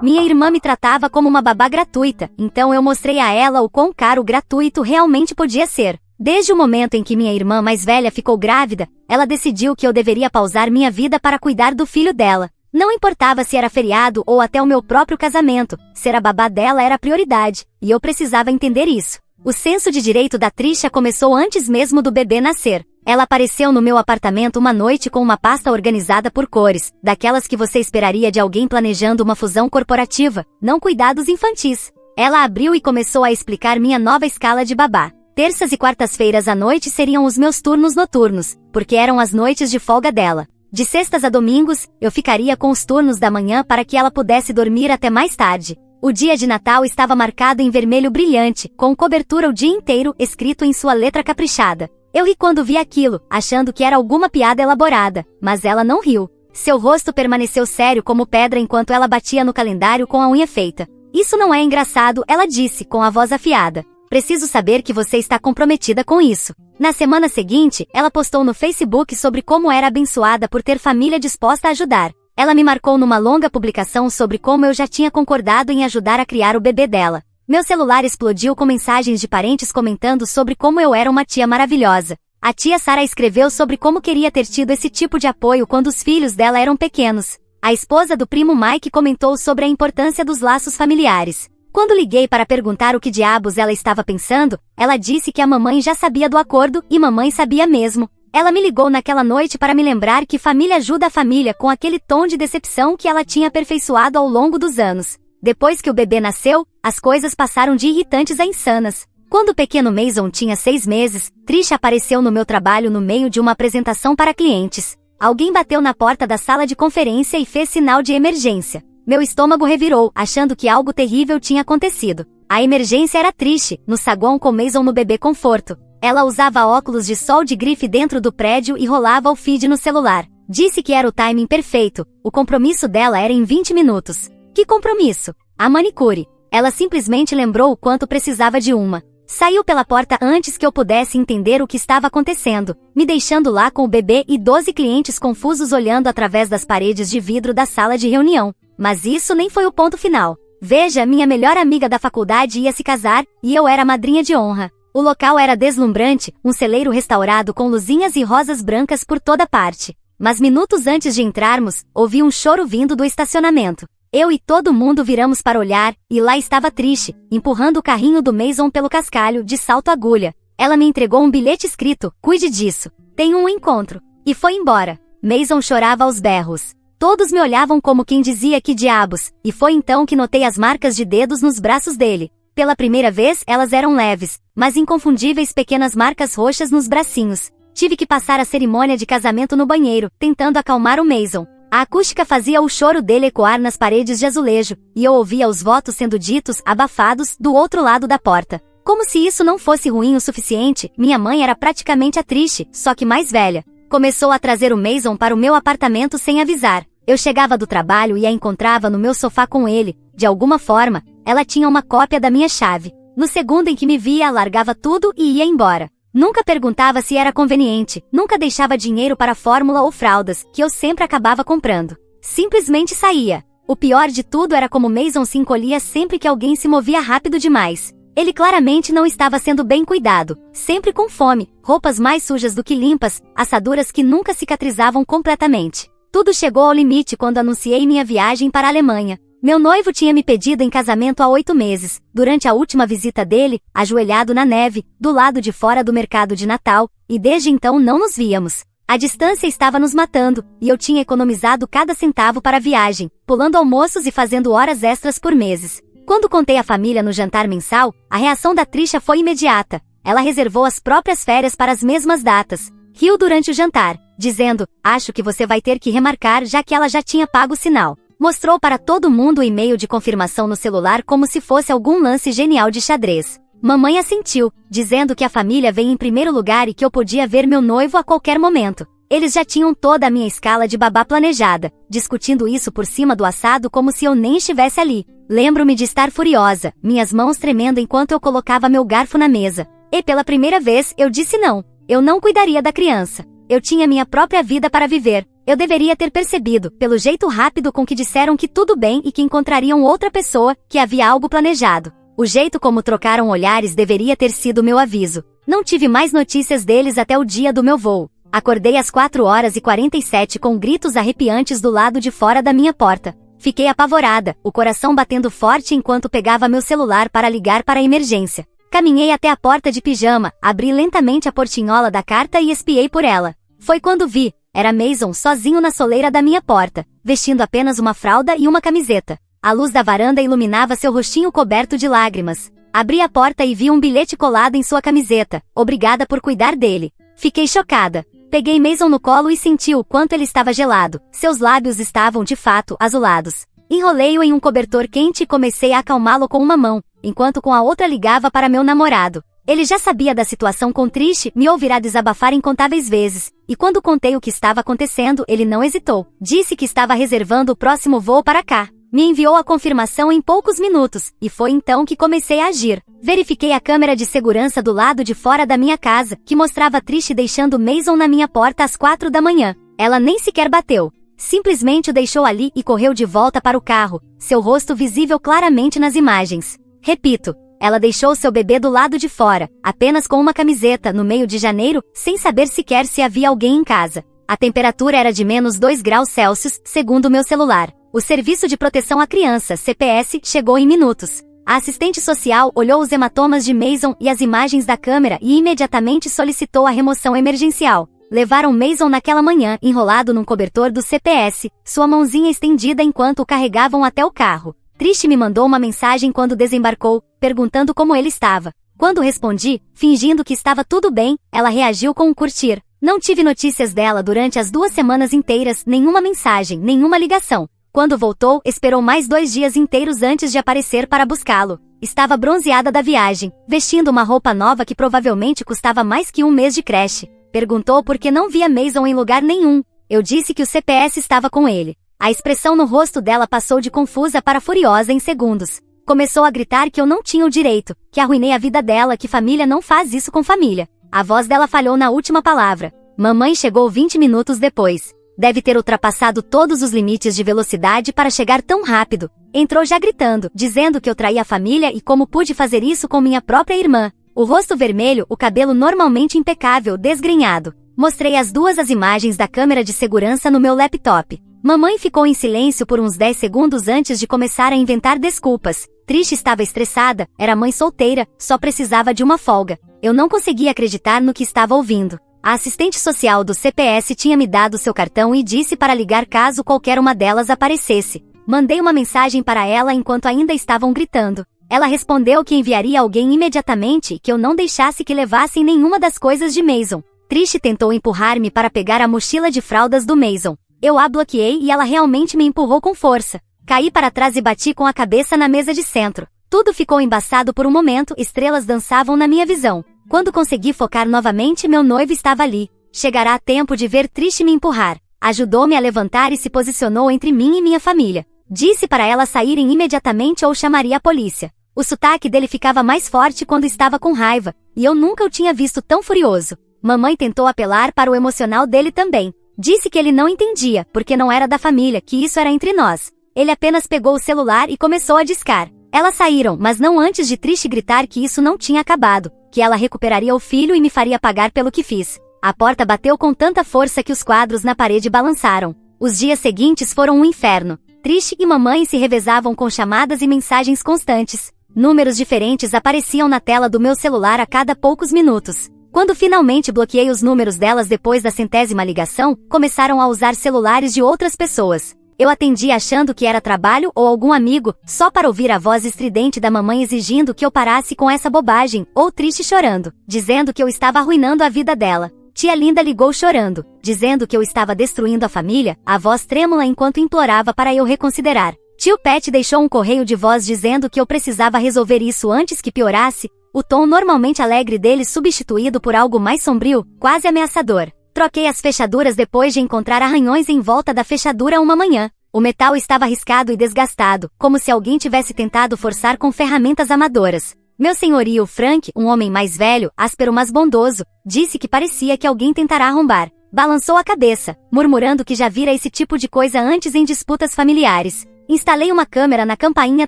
Minha irmã me tratava como uma babá gratuita, então eu mostrei a ela o quão caro o gratuito realmente podia ser. Desde o momento em que minha irmã mais velha ficou grávida, ela decidiu que eu deveria pausar minha vida para cuidar do filho dela. Não importava se era feriado ou até o meu próprio casamento, ser a babá dela era a prioridade, e eu precisava entender isso. O senso de direito da Trisha começou antes mesmo do bebê nascer. Ela apareceu no meu apartamento uma noite com uma pasta organizada por cores, daquelas que você esperaria de alguém planejando uma fusão corporativa, não cuidados infantis. Ela abriu e começou a explicar minha nova escala de babá. Terças e quartas-feiras à noite seriam os meus turnos noturnos, porque eram as noites de folga dela. De sextas a domingos, eu ficaria com os turnos da manhã para que ela pudesse dormir até mais tarde. O dia de Natal estava marcado em vermelho brilhante, com cobertura o dia inteiro escrito em sua letra caprichada. Eu ri quando vi aquilo, achando que era alguma piada elaborada, mas ela não riu. Seu rosto permaneceu sério como pedra enquanto ela batia no calendário com a unha feita. Isso não é engraçado, ela disse, com a voz afiada. Preciso saber que você está comprometida com isso. Na semana seguinte, ela postou no Facebook sobre como era abençoada por ter família disposta a ajudar. Ela me marcou numa longa publicação sobre como eu já tinha concordado em ajudar a criar o bebê dela. Meu celular explodiu com mensagens de parentes comentando sobre como eu era uma tia maravilhosa. A tia Sara escreveu sobre como queria ter tido esse tipo de apoio quando os filhos dela eram pequenos. A esposa do primo Mike comentou sobre a importância dos laços familiares. Quando liguei para perguntar o que diabos ela estava pensando, ela disse que a mamãe já sabia do acordo e mamãe sabia mesmo. Ela me ligou naquela noite para me lembrar que família ajuda a família com aquele tom de decepção que ela tinha aperfeiçoado ao longo dos anos. Depois que o bebê nasceu, as coisas passaram de irritantes a insanas. Quando o pequeno Mason tinha 6 meses, Trisha apareceu no meu trabalho no meio de uma apresentação para clientes. Alguém bateu na porta da sala de conferência e fez sinal de emergência. Meu estômago revirou, achando que algo terrível tinha acontecido. A emergência era Trish, no saguão com Mason no bebê conforto. Ela usava óculos de sol de grife dentro do prédio e rolava o feed no celular. Disse que era o timing perfeito, o compromisso dela era em 20 minutos. Que compromisso? A manicure. Ela simplesmente lembrou o quanto precisava de uma. Saiu pela porta antes que eu pudesse entender o que estava acontecendo, me deixando lá com o bebê e 12 clientes confusos olhando através das paredes de vidro da sala de reunião. Mas isso nem foi o ponto final. Veja, minha melhor amiga da faculdade ia se casar, e eu era a madrinha de honra. O local era deslumbrante, um celeiro restaurado com luzinhas e rosas brancas por toda parte. Mas minutos antes de entrarmos, ouvi um choro vindo do estacionamento. Eu e todo mundo viramos para olhar, e lá estava Trish, empurrando o carrinho do Mason pelo cascalho, de salto agulha. Ela me entregou um bilhete escrito, cuide disso. Tenho um encontro. E foi embora. Mason chorava aos berros. Todos me olhavam como quem dizia que diabos, e foi então que notei as marcas de dedos nos braços dele. Pela primeira vez, elas eram leves, mas inconfundíveis pequenas marcas roxas nos bracinhos. Tive que passar a cerimônia de casamento no banheiro, tentando acalmar o Mason. A acústica fazia o choro dele ecoar nas paredes de azulejo, e eu ouvia os votos sendo ditos, abafados, do outro lado da porta. Como se isso não fosse ruim o suficiente, minha mãe era praticamente a Trish, só que mais velha. Começou a trazer o Mason para o meu apartamento sem avisar. Eu chegava do trabalho e a encontrava no meu sofá com ele. De alguma forma, ela tinha uma cópia da minha chave. No segundo em que me via, largava tudo e ia embora. Nunca perguntava se era conveniente, nunca deixava dinheiro para fórmula ou fraldas, que eu sempre acabava comprando. Simplesmente saía. O pior de tudo era como Mason se encolhia sempre que alguém se movia rápido demais. Ele claramente não estava sendo bem cuidado, sempre com fome, roupas mais sujas do que limpas, assaduras que nunca cicatrizavam completamente. Tudo chegou ao limite quando anunciei minha viagem para a Alemanha. Meu noivo tinha me pedido em casamento há 8 meses, durante a última visita dele, ajoelhado na neve, do lado de fora do mercado de Natal, e desde então não nos víamos. A distância estava nos matando, e eu tinha economizado cada centavo para a viagem, pulando almoços e fazendo horas extras por meses. Quando contei à família no jantar mensal, a reação da Trisha foi imediata. Ela reservou as próprias férias para as mesmas datas. Riu durante o jantar, dizendo, acho que você vai ter que remarcar já que ela já tinha pago o sinal. Mostrou para todo mundo o e-mail de confirmação no celular como se fosse algum lance genial de xadrez. Mamãe assentiu, dizendo que a família veio em primeiro lugar e que eu podia ver meu noivo a qualquer momento. Eles já tinham toda a minha escala de babá planejada, discutindo isso por cima do assado como se eu nem estivesse ali. Lembro-me de estar furiosa, minhas mãos tremendo enquanto eu colocava meu garfo na mesa. E pela primeira vez, eu disse não. Eu não cuidaria da criança. Eu tinha minha própria vida para viver. Eu deveria ter percebido, pelo jeito rápido com que disseram que tudo bem e que encontrariam outra pessoa, que havia algo planejado. O jeito como trocaram olhares deveria ter sido meu aviso. Não tive mais notícias deles até o dia do meu voo. Acordei às 4h47 com gritos arrepiantes do lado de fora da minha porta. Fiquei apavorada, o coração batendo forte enquanto pegava meu celular para ligar para a emergência. Caminhei até a porta de pijama, abri lentamente a portinhola da carta e espiei por ela. Foi quando vi. Era Mason sozinho na soleira da minha porta, vestindo apenas uma fralda e uma camiseta. A luz da varanda iluminava seu rostinho coberto de lágrimas. Abri a porta e vi um bilhete colado em sua camiseta. Obrigada por cuidar dele. Fiquei chocada. Peguei Mason no colo e senti o quanto ele estava gelado. Seus lábios estavam, de fato, azulados. Enrolei-o em um cobertor quente e comecei a acalmá-lo com uma mão, enquanto com a outra ligava para meu namorado. Ele já sabia da situação com Trish, me ouvirá desabafar incontáveis vezes, e quando contei o que estava acontecendo, ele não hesitou. Disse que estava reservando o próximo voo para cá. Me enviou a confirmação em poucos minutos, e foi então que comecei a agir. Verifiquei a câmera de segurança do lado de fora da minha casa, que mostrava Trish deixando Mason na minha porta às 4 da manhã. Ela nem sequer bateu. Simplesmente o deixou ali e correu de volta para o carro, seu rosto visível claramente nas imagens. Repito. Ela deixou seu bebê do lado de fora, apenas com uma camiseta, no meio de janeiro, sem saber sequer se havia alguém em casa. A temperatura era de -2 graus Celsius, segundo meu celular. O Serviço de Proteção à Criança, CPS, chegou em minutos. A assistente social olhou os hematomas de Mason e as imagens da câmera e imediatamente solicitou a remoção emergencial. Levaram Mason naquela manhã, enrolado num cobertor do CPS, sua mãozinha estendida enquanto o carregavam até o carro. Trish me mandou uma mensagem quando desembarcou, perguntando como ele estava. Quando respondi, fingindo que estava tudo bem, ela reagiu com um curtir. Não tive notícias dela durante as 2 semanas inteiras, nenhuma mensagem, nenhuma ligação. Quando voltou, esperou mais 2 dias inteiros antes de aparecer para buscá-lo. Estava bronzeada da viagem, vestindo uma roupa nova que provavelmente custava mais que 1 mês de creche. Perguntou por que não via Mason em lugar nenhum. Eu disse que o CPS estava com ele. A expressão no rosto dela passou de confusa para furiosa em segundos. Começou a gritar que eu não tinha o direito, que arruinei a vida dela, que família não faz isso com família. A voz dela falhou na última palavra. Mamãe chegou 20 minutos depois. Deve ter ultrapassado todos os limites de velocidade para chegar tão rápido. Entrou já gritando, dizendo que eu traí a família e como pude fazer isso com minha própria irmã. O rosto vermelho, o cabelo normalmente impecável, desgrenhado. Mostrei as 2 as imagens da câmera de segurança no meu laptop. Mamãe ficou em silêncio por uns 10 segundos antes de começar a inventar desculpas. Trish estava estressada, era mãe solteira, só precisava de uma folga. Eu não conseguia acreditar no que estava ouvindo. A assistente social do CPS tinha me dado seu cartão e disse para ligar caso qualquer uma delas aparecesse. Mandei uma mensagem para ela enquanto ainda estavam gritando. Ela respondeu que enviaria alguém imediatamente e que eu não deixasse que levassem nenhuma das coisas de Mason. Trish tentou empurrar-me para pegar a mochila de fraldas do Mason. Eu a bloqueei e ela realmente me empurrou com força. Caí para trás e bati com a cabeça na mesa de centro. Tudo ficou embaçado por um momento, estrelas dançavam na minha visão. Quando consegui focar novamente, meu noivo estava ali. Chegará a tempo de ver Trish me empurrar. Ajudou-me a levantar e se posicionou entre mim e minha família. Disse para elas saírem imediatamente ou chamaria a polícia. O sotaque dele ficava mais forte quando estava com raiva, e eu nunca o tinha visto tão furioso. Mamãe tentou apelar para o emocional dele também. Disse que ele não entendia, porque não era da família, que isso era entre nós. Ele apenas pegou o celular e começou a discar. Elas saíram, mas não antes de Trish gritar que isso não tinha acabado, que ela recuperaria o filho e me faria pagar pelo que fiz. A porta bateu com tanta força que os quadros na parede balançaram. Os dias seguintes foram um inferno. Trish e mamãe se revezavam com chamadas e mensagens constantes. Números diferentes apareciam na tela do meu celular a cada poucos minutos. Quando finalmente bloqueei os números delas depois da 100ª ligação, começaram a usar celulares de outras pessoas. Eu atendi achando que era trabalho ou algum amigo, só para ouvir a voz estridente da mamãe exigindo que eu parasse com essa bobagem, ou Trish chorando, dizendo que eu estava arruinando a vida dela. Tia Linda ligou chorando, dizendo que eu estava destruindo a família, a voz trêmula enquanto implorava para eu reconsiderar. Tio Pat deixou um correio de voz dizendo que eu precisava resolver isso antes que piorasse, o tom normalmente alegre dele substituído por algo mais sombrio, quase ameaçador. Troquei as fechaduras depois de encontrar arranhões em volta da fechadura uma manhã. O metal estava riscado e desgastado, como se alguém tivesse tentado forçar com ferramentas amadoras. Meu senhorio Frank, um homem mais velho, áspero mas bondoso, disse que parecia que alguém tentará arrombar. Balançou a cabeça, murmurando que já vira esse tipo de coisa antes em disputas familiares. Instalei uma câmera na campainha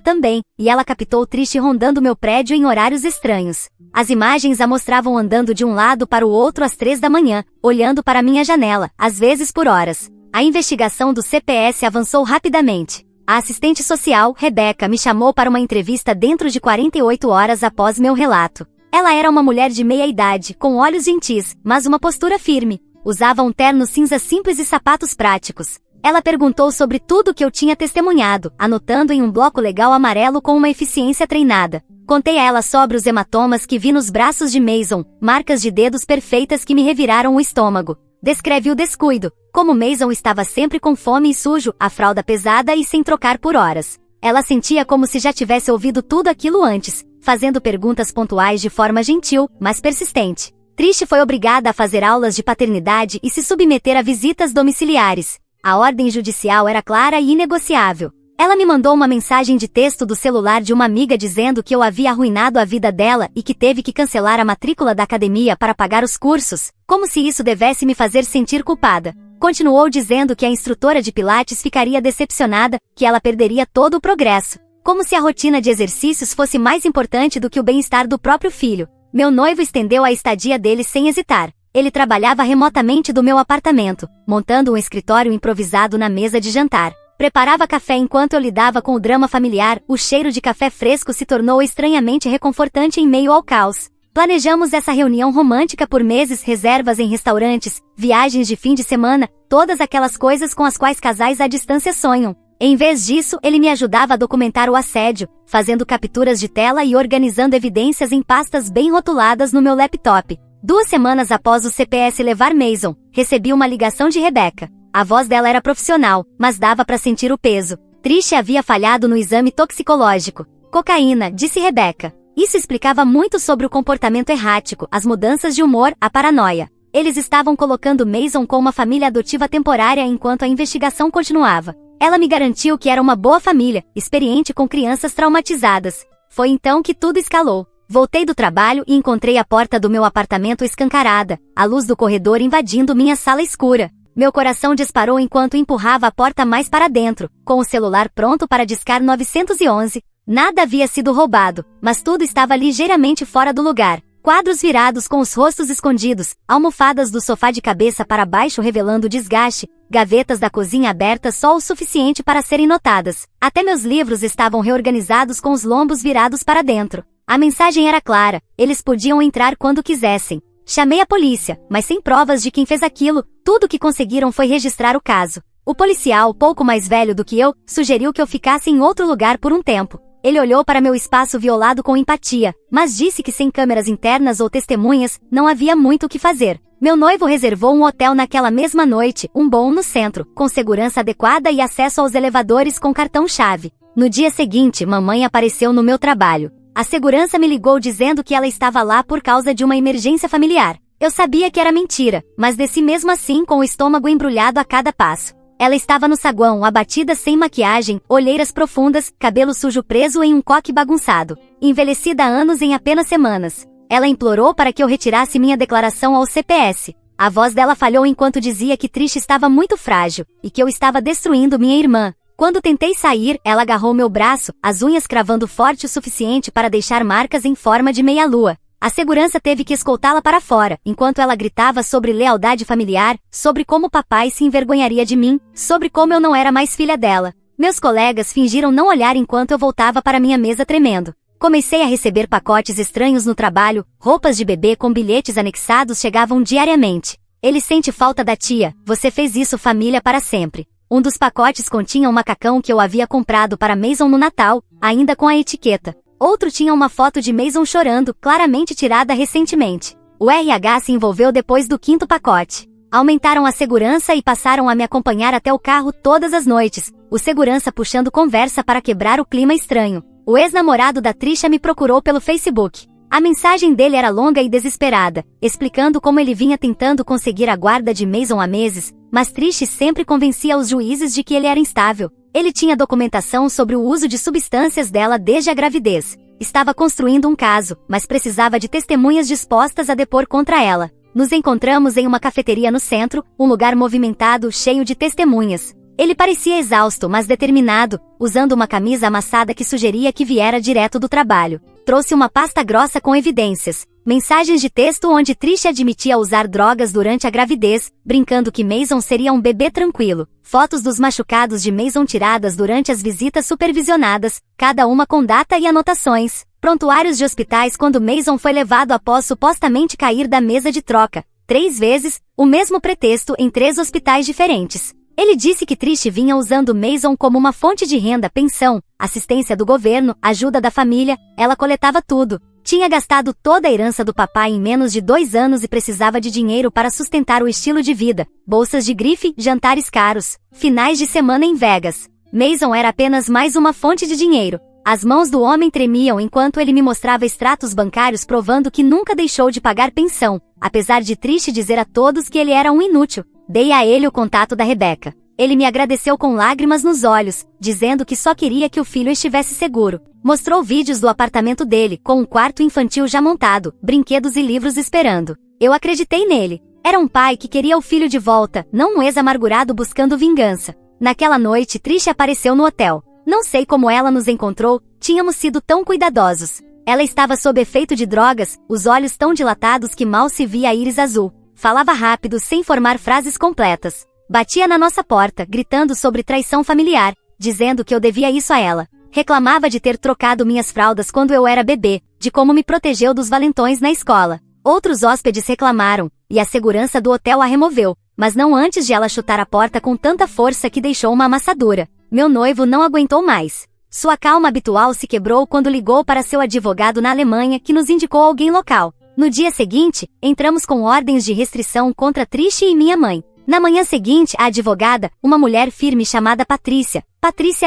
também, e ela captou Trish rondando meu prédio em horários estranhos. As imagens a mostravam andando de um lado para o outro às 3 da manhã, olhando para minha janela, às vezes por horas. A investigação do CPS avançou rapidamente. A assistente social, Rebecca, me chamou para uma entrevista dentro de 48 horas após meu relato. Ela era uma mulher de meia idade, com olhos gentis, mas uma postura firme. Usava um terno cinza simples e sapatos práticos. Ela perguntou sobre tudo que eu tinha testemunhado, anotando em um bloco legal amarelo com uma eficiência treinada. Contei a ela sobre os hematomas que vi nos braços de Mason, marcas de dedos perfeitas que me reviraram o estômago. Descreve o descuido, como Mason estava sempre com fome e sujo, a fralda pesada e sem trocar por horas. Ela sentia como se já tivesse ouvido tudo aquilo antes, fazendo perguntas pontuais de forma gentil, mas persistente. Trish foi obrigada a fazer aulas de paternidade e se submeter a visitas domiciliares. A ordem judicial era clara e inegociável. Ela me mandou uma mensagem de texto do celular de uma amiga dizendo que eu havia arruinado a vida dela e que teve que cancelar a matrícula da academia para pagar os cursos, como se isso devesse me fazer sentir culpada. Continuou dizendo que a instrutora de pilates ficaria decepcionada, que ela perderia todo o progresso. Como se a rotina de exercícios fosse mais importante do que o bem-estar do próprio filho. Meu noivo estendeu a estadia dele sem hesitar. Ele trabalhava remotamente do meu apartamento, montando um escritório improvisado na mesa de jantar. Preparava café enquanto eu lidava com o drama familiar, o cheiro de café fresco se tornou estranhamente reconfortante em meio ao caos. Planejamos essa reunião romântica por meses, reservas em restaurantes, viagens de fim de semana, todas aquelas coisas com as quais casais à distância sonham. Em vez disso, ele me ajudava a documentar o assédio, fazendo capturas de tela e organizando evidências em pastas bem rotuladas no meu laptop. 2 semanas após o CPS levar Mason, recebi uma ligação de Rebecca. A voz dela era profissional, mas dava para sentir o peso. Trish havia falhado no exame toxicológico. Cocaína, disse Rebecca. Isso explicava muito sobre o comportamento errático, as mudanças de humor, a paranoia. Eles estavam colocando Mason com uma família adotiva temporária enquanto a investigação continuava. Ela me garantiu que era uma boa família, experiente com crianças traumatizadas. Foi então que tudo escalou. Voltei do trabalho e encontrei a porta do meu apartamento escancarada, a luz do corredor invadindo minha sala escura. Meu coração disparou enquanto empurrava a porta mais para dentro, com o celular pronto para discar 911. Nada havia sido roubado, mas tudo estava ligeiramente fora do lugar. Quadros virados com os rostos escondidos, almofadas do sofá de cabeça para baixo revelando desgaste, gavetas da cozinha abertas só o suficiente para serem notadas. Até meus livros estavam reorganizados com os lombos virados para dentro. A mensagem era clara, eles podiam entrar quando quisessem. Chamei a polícia, mas sem provas de quem fez aquilo, tudo que conseguiram foi registrar o caso. O policial, pouco mais velho do que eu, sugeriu que eu ficasse em outro lugar por um tempo. Ele olhou para meu espaço violado com empatia, mas disse que sem câmeras internas ou testemunhas, não havia muito o que fazer. Meu noivo reservou um hotel naquela mesma noite, um bom no centro, com segurança adequada e acesso aos elevadores com cartão-chave. No dia seguinte, mamãe apareceu no meu trabalho. A segurança me ligou dizendo que ela estava lá por causa de uma emergência familiar. Eu sabia que era mentira, mas desci mesmo assim com o estômago embrulhado a cada passo. Ela estava no saguão, abatida sem maquiagem, olheiras profundas, cabelo sujo preso em um coque bagunçado. Envelhecida há anos em apenas semanas. Ela implorou para que eu retirasse minha declaração ao CPS. A voz dela falhou enquanto dizia que Trish estava muito frágil, e que eu estava destruindo minha irmã. Quando tentei sair, ela agarrou meu braço, as unhas cravando forte o suficiente para deixar marcas em forma de meia-lua. A segurança teve que escoltá-la para fora, enquanto ela gritava sobre lealdade familiar, sobre como papai se envergonharia de mim, sobre como eu não era mais filha dela. Meus colegas fingiram não olhar enquanto eu voltava para minha mesa tremendo. Comecei a receber pacotes estranhos no trabalho, roupas de bebê com bilhetes anexados chegavam diariamente. Ele sente falta da tia, você fez isso família para sempre. Um dos pacotes continha um macacão que eu havia comprado para Mason no Natal, ainda com a etiqueta. Outro tinha uma foto de Mason chorando, claramente tirada recentemente. O RH se envolveu depois do 5º pacote. Aumentaram a segurança e passaram a me acompanhar até o carro todas as noites, o segurança puxando conversa para quebrar o clima estranho. O ex-namorado da Trisha me procurou pelo Facebook. A mensagem dele era longa e desesperada, explicando como ele vinha tentando conseguir a guarda de Mason há meses, mas Trish sempre convencia os juízes de que ele era instável. Ele tinha documentação sobre o uso de substâncias dela desde a gravidez. Estava construindo um caso, mas precisava de testemunhas dispostas a depor contra ela. Nos encontramos em uma cafeteria no centro, um lugar movimentado, cheio de testemunhas. Ele parecia exausto, mas determinado, usando uma camisa amassada que sugeria que viera direto do trabalho. Trouxe uma pasta grossa com evidências. Mensagens de texto onde Trish admitia usar drogas durante a gravidez, brincando que Mason seria um bebê tranquilo. Fotos dos machucados de Mason tiradas durante as visitas supervisionadas, cada uma com data e anotações. Prontuários de hospitais quando Mason foi levado após supostamente cair da mesa de troca. 3 vezes, o mesmo pretexto em 3 hospitais diferentes. Ele disse que Trish vinha usando Mason como uma fonte de renda, pensão, assistência do governo, ajuda da família, ela coletava tudo. Tinha gastado toda a herança do papai em menos de 2 anos e precisava de dinheiro para sustentar o estilo de vida, bolsas de grife, jantares caros, finais de semana em Vegas. Mason era apenas mais uma fonte de dinheiro. As mãos do homem tremiam enquanto ele me mostrava extratos bancários provando que nunca deixou de pagar pensão, apesar de Trish dizer a todos que ele era um inútil. Dei a ele o contato da Rebecca. Ele me agradeceu com lágrimas nos olhos, dizendo que só queria que o filho estivesse seguro. Mostrou vídeos do apartamento dele, com um quarto infantil já montado, brinquedos e livros esperando. Eu acreditei nele. Era um pai que queria o filho de volta, não um ex-amargurado buscando vingança. Naquela noite, Trish apareceu no hotel. Não sei como ela nos encontrou, tínhamos sido tão cuidadosos. Ela estava sob efeito de drogas, os olhos tão dilatados que mal se via a íris azul. Falava rápido sem formar frases completas. Batia na nossa porta, gritando sobre traição familiar, dizendo que eu devia isso a ela. Reclamava de ter trocado minhas fraldas quando eu era bebê, de como me protegeu dos valentões na escola. Outros hóspedes reclamaram, e a segurança do hotel a removeu, mas não antes de ela chutar a porta com tanta força que deixou uma amassadura. Meu noivo não aguentou mais. Sua calma habitual se quebrou quando ligou para seu advogado na Alemanha, que nos indicou alguém local. No dia seguinte, entramos com ordens de restrição contra Trish e minha mãe. Na manhã seguinte, a advogada, uma mulher firme chamada Patrícia,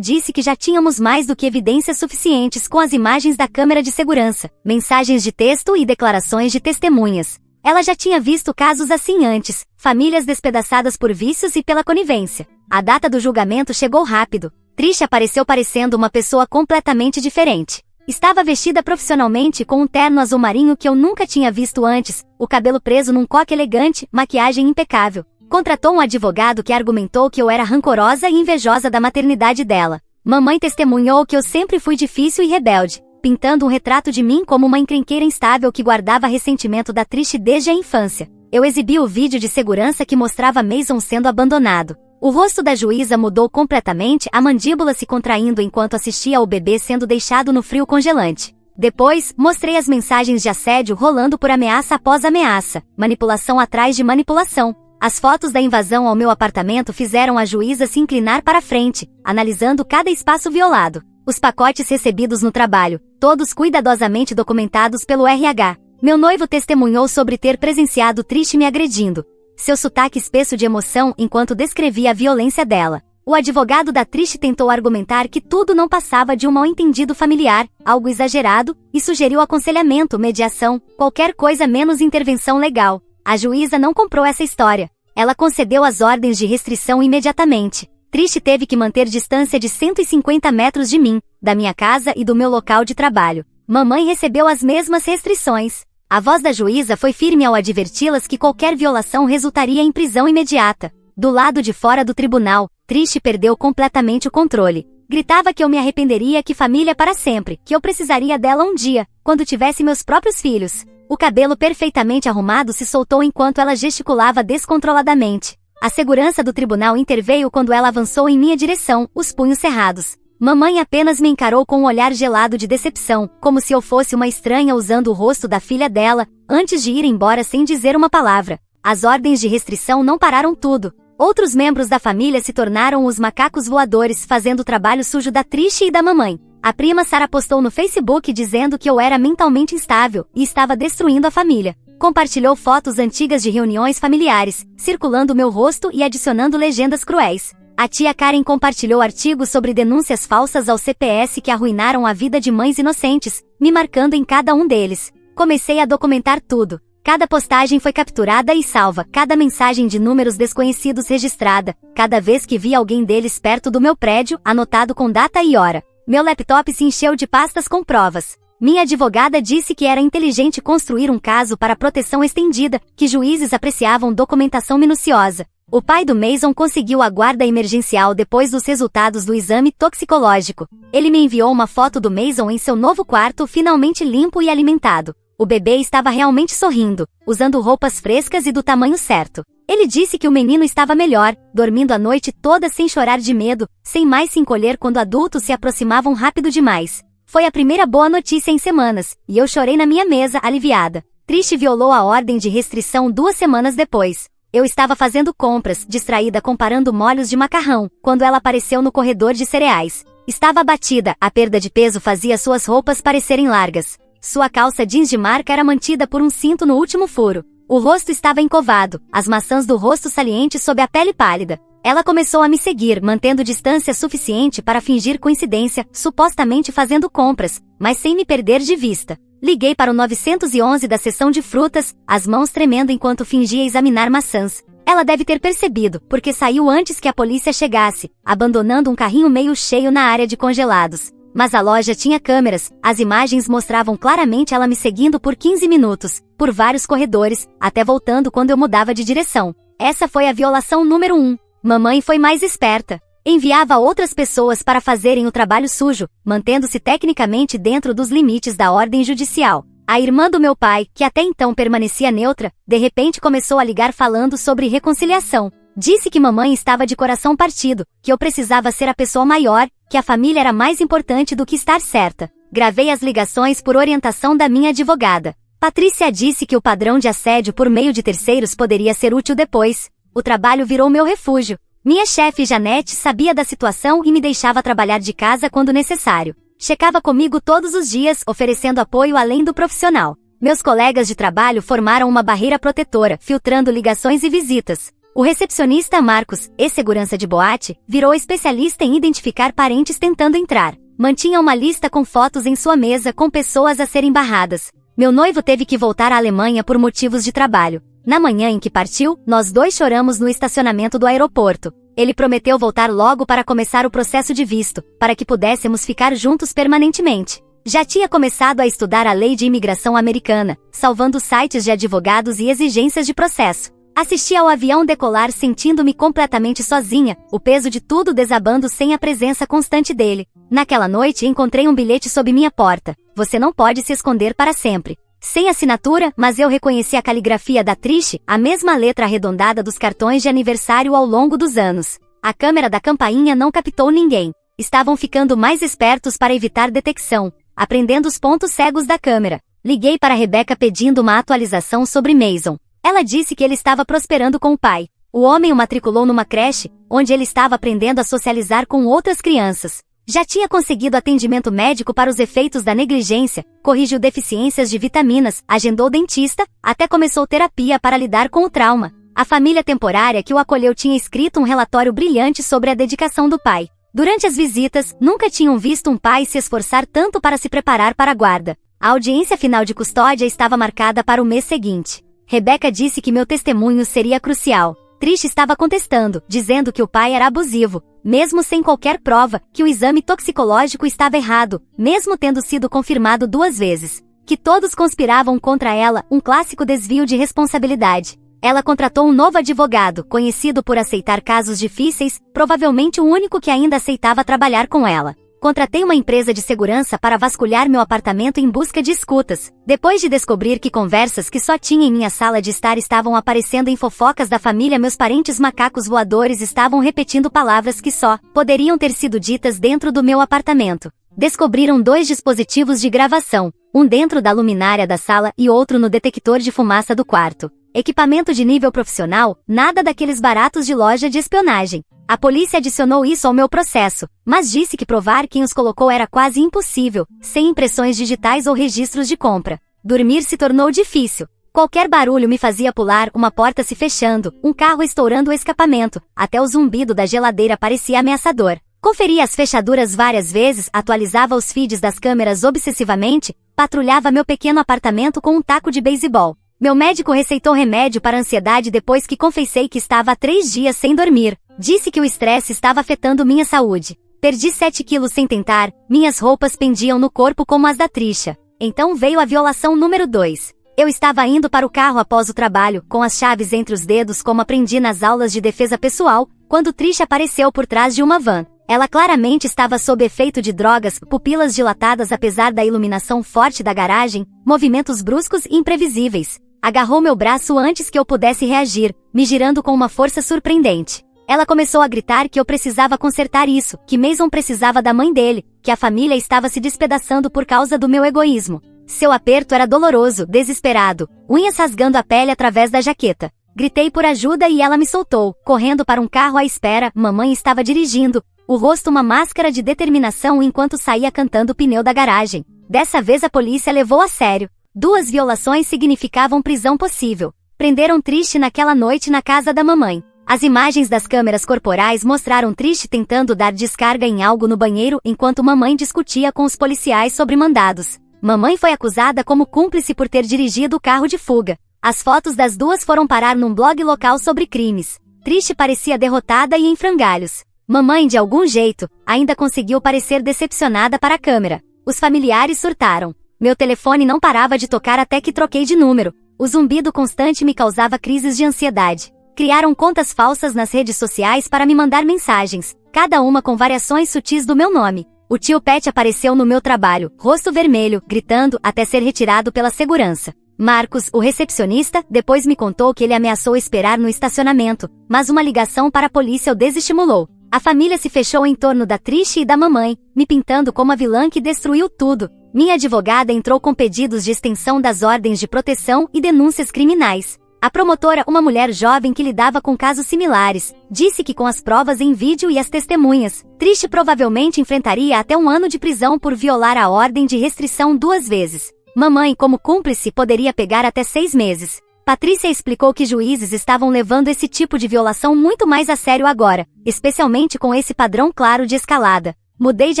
disse que já tínhamos mais do que evidências suficientes com as imagens da câmera de segurança, mensagens de texto e declarações de testemunhas. Ela já tinha visto casos assim antes, famílias despedaçadas por vícios e pela conivência. A data do julgamento chegou rápido. Trish apareceu parecendo uma pessoa completamente diferente. Estava vestida profissionalmente com um terno azul marinho que eu nunca tinha visto antes, o cabelo preso num coque elegante, maquiagem impecável. Contratou um advogado que argumentou que eu era rancorosa e invejosa da maternidade dela. Mamãe testemunhou que eu sempre fui difícil e rebelde, pintando um retrato de mim como uma encrenqueira instável que guardava ressentimento da Trish desde a infância. Eu exibi o vídeo de segurança que mostrava Mason sendo abandonado. O rosto da juíza mudou completamente, a mandíbula se contraindo enquanto assistia ao bebê sendo deixado no frio congelante. Depois, mostrei as mensagens de assédio rolando por ameaça após ameaça, manipulação atrás de manipulação. As fotos da invasão ao meu apartamento fizeram a juíza se inclinar para a frente, analisando cada espaço violado. Os pacotes recebidos no trabalho, todos cuidadosamente documentados pelo RH. Meu noivo testemunhou sobre ter presenciado Trish me agredindo. Seu sotaque espesso de emoção enquanto descrevia a violência dela. O advogado da Trish tentou argumentar que tudo não passava de um mal-entendido familiar, algo exagerado, e sugeriu aconselhamento, mediação, qualquer coisa menos intervenção legal. A juíza não comprou essa história. Ela concedeu as ordens de restrição imediatamente. Trish teve que manter distância de 150 metros de mim, da minha casa e do meu local de trabalho. Mamãe recebeu as mesmas restrições. A voz da juíza foi firme ao adverti-las que qualquer violação resultaria em prisão imediata. Do lado de fora do tribunal, Trish perdeu completamente o controle. Gritava que eu me arrependeria, que família para sempre, que eu precisaria dela um dia, quando tivesse meus próprios filhos. O cabelo perfeitamente arrumado se soltou enquanto ela gesticulava descontroladamente. A segurança do tribunal interveio quando ela avançou em minha direção, os punhos cerrados. Mamãe apenas me encarou com um olhar gelado de decepção, como se eu fosse uma estranha usando o rosto da filha dela, antes de ir embora sem dizer uma palavra. As ordens de restrição não pararam tudo. Outros membros da família se tornaram os macacos voadores, fazendo o trabalho sujo da Trish e da mamãe. A prima Sarah postou no Facebook dizendo que eu era mentalmente instável e estava destruindo a família. Compartilhou fotos antigas de reuniões familiares, circulando meu rosto e adicionando legendas cruéis. A tia Karen compartilhou artigos sobre denúncias falsas ao CPS que arruinaram a vida de mães inocentes, me marcando em cada um deles. Comecei a documentar tudo. Cada postagem foi capturada e salva, cada mensagem de números desconhecidos registrada, cada vez que via alguém deles perto do meu prédio, anotado com data e hora. Meu laptop se encheu de pastas com provas. Minha advogada disse que era inteligente construir um caso para proteção estendida, que juízes apreciavam documentação minuciosa. O pai do Mason conseguiu a guarda emergencial depois dos resultados do exame toxicológico. Ele me enviou uma foto do Mason em seu novo quarto, finalmente limpo e alimentado. O bebê estava realmente sorrindo, usando roupas frescas e do tamanho certo. Ele disse que o menino estava melhor, dormindo a noite toda sem chorar de medo, sem mais se encolher quando adultos se aproximavam rápido demais. Foi a primeira boa notícia em semanas, e eu chorei na minha mesa, aliviada. Trish violou a ordem de restrição 2 semanas depois. Eu estava fazendo compras, distraída comparando molhos de macarrão, quando ela apareceu no corredor de cereais. Estava abatida, a perda de peso fazia suas roupas parecerem largas. Sua calça jeans de marca era mantida por um cinto no último furo. O rosto estava encovado, as maçãs do rosto salientes sob a pele pálida. Ela começou a me seguir, mantendo distância suficiente para fingir coincidência, supostamente fazendo compras, mas sem me perder de vista. Liguei para o 911 da seção de frutas, as mãos tremendo enquanto fingia examinar maçãs. Ela deve ter percebido, porque saiu antes que a polícia chegasse, abandonando um carrinho meio cheio na área de congelados. Mas a loja tinha câmeras, as imagens mostravam claramente ela me seguindo por 15 minutos, por vários corredores, até voltando quando eu mudava de direção. Essa foi a violação número 1. Mamãe foi mais esperta. Enviava outras pessoas para fazerem o trabalho sujo, mantendo-se tecnicamente dentro dos limites da ordem judicial. A irmã do meu pai, que até então permanecia neutra, de repente começou a ligar falando sobre reconciliação. Disse que mamãe estava de coração partido, que eu precisava ser a pessoa maior, que a família era mais importante do que estar certa. Gravei as ligações por orientação da minha advogada. Patrícia disse que o padrão de assédio por meio de terceiros poderia ser útil depois. O trabalho virou meu refúgio. Minha chefe Janete sabia da situação e me deixava trabalhar de casa quando necessário. Checava comigo todos os dias, oferecendo apoio além do profissional. Meus colegas de trabalho formaram uma barreira protetora, filtrando ligações e visitas. O recepcionista Marcos, ex-segurança de boate, virou especialista em identificar parentes tentando entrar. Mantinha uma lista com fotos em sua mesa com pessoas a serem barradas. Meu noivo teve que voltar à Alemanha por motivos de trabalho. Na manhã em que partiu, nós 2 choramos no estacionamento do aeroporto. Ele prometeu voltar logo para começar o processo de visto, para que pudéssemos ficar juntos permanentemente. Já tinha começado a estudar a lei de imigração americana, salvando sites de advogados e exigências de processo. Assisti ao avião decolar sentindo-me completamente sozinha, o peso de tudo desabando sem a presença constante dele. Naquela noite encontrei um bilhete sob minha porta. Você não pode se esconder para sempre. Sem assinatura, mas eu reconheci a caligrafia da Trish, a mesma letra arredondada dos cartões de aniversário ao longo dos anos. A câmera da campainha não captou ninguém. Estavam ficando mais espertos para evitar detecção, aprendendo os pontos cegos da câmera. Liguei para Rebecca pedindo uma atualização sobre Mason. Ela disse que ele estava prosperando com o pai. O homem o matriculou numa creche, onde ele estava aprendendo a socializar com outras crianças. Já tinha conseguido atendimento médico para os efeitos da negligência, corrigiu deficiências de vitaminas, agendou dentista, até começou terapia para lidar com o trauma. A família temporária que o acolheu tinha escrito um relatório brilhante sobre a dedicação do pai. Durante as visitas, nunca tinham visto um pai se esforçar tanto para se preparar para a guarda. A audiência final de custódia estava marcada para o mês seguinte. Rebecca disse que meu testemunho seria crucial. Trish estava contestando, dizendo que o pai era abusivo, mesmo sem qualquer prova, que o exame toxicológico estava errado, mesmo tendo sido confirmado 2 vezes. Que todos conspiravam contra ela, um clássico desvio de responsabilidade. Ela contratou um novo advogado, conhecido por aceitar casos difíceis, provavelmente o único que ainda aceitava trabalhar com ela. Contratei uma empresa de segurança para vasculhar meu apartamento em busca de escutas. Depois de descobrir que conversas que só tinha em minha sala de estar estavam aparecendo em fofocas da família, meus parentes macacos voadores estavam repetindo palavras que só poderiam ter sido ditas dentro do meu apartamento. Descobriram 2 dispositivos de gravação, um dentro da luminária da sala e outro no detector de fumaça do quarto. Equipamento de nível profissional, nada daqueles baratos de loja de espionagem. A polícia adicionou isso ao meu processo, mas disse que provar quem os colocou era quase impossível, sem impressões digitais ou registros de compra. Dormir se tornou difícil. Qualquer barulho me fazia pular, uma porta se fechando, um carro estourando o escapamento, até o zumbido da geladeira parecia ameaçador. Conferia as fechaduras várias vezes, atualizava os feeds das câmeras obsessivamente, patrulhava meu pequeno apartamento com um taco de beisebol. Meu médico receitou remédio para ansiedade depois que confessei que estava há 3 dias sem dormir. Disse que o estresse estava afetando minha saúde. Perdi 7 quilos sem tentar, minhas roupas pendiam no corpo como as da Trisha. Então veio a violação número 2. Eu estava indo para o carro após o trabalho, com as chaves entre os dedos como aprendi nas aulas de defesa pessoal, quando Trish apareceu por trás de uma van. Ela claramente estava sob efeito de drogas, pupilas dilatadas apesar da iluminação forte da garagem, movimentos bruscos e imprevisíveis. Agarrou meu braço antes que eu pudesse reagir, me girando com uma força surpreendente. Ela começou a gritar que eu precisava consertar isso, que Mason precisava da mãe dele, que a família estava se despedaçando por causa do meu egoísmo. Seu aperto era doloroso, desesperado, unhas rasgando a pele através da jaqueta. Gritei por ajuda e ela me soltou, correndo para um carro à espera. Mamãe estava dirigindo, o rosto uma máscara de determinação enquanto saía cantando o pneu da garagem. Dessa vez a polícia levou a sério. 2 violações significavam prisão possível. Prenderam Trish naquela noite na casa da mamãe. As imagens das câmeras corporais mostraram Trish tentando dar descarga em algo no banheiro enquanto mamãe discutia com os policiais sobre mandados. Mamãe foi acusada como cúmplice por ter dirigido o carro de fuga. As fotos das duas foram parar num blog local sobre crimes. Trish parecia derrotada e em frangalhos. Mamãe, de algum jeito, ainda conseguiu parecer decepcionada para a câmera. Os familiares surtaram. Meu telefone não parava de tocar até que troquei de número. O zumbido constante me causava crises de ansiedade. Criaram contas falsas nas redes sociais para me mandar mensagens, cada uma com variações sutis do meu nome. O tio Pet apareceu no meu trabalho, rosto vermelho, gritando, até ser retirado pela segurança. Marcos, o recepcionista, depois me contou que ele ameaçou esperar no estacionamento, mas uma ligação para a polícia o desestimulou. A família se fechou em torno da Trish e da mamãe, me pintando como a vilã que destruiu tudo. Minha advogada entrou com pedidos de extensão das ordens de proteção e denúncias criminais. A promotora, uma mulher jovem que lidava com casos similares, disse que com as provas em vídeo e as testemunhas, Trish provavelmente enfrentaria até 1 ano de prisão por violar a ordem de restrição 2 vezes. Mamãe, como cúmplice, poderia pegar até 6 meses. Patrícia explicou que juízes estavam levando esse tipo de violação muito mais a sério agora, especialmente com esse padrão claro de escalada. Mudei de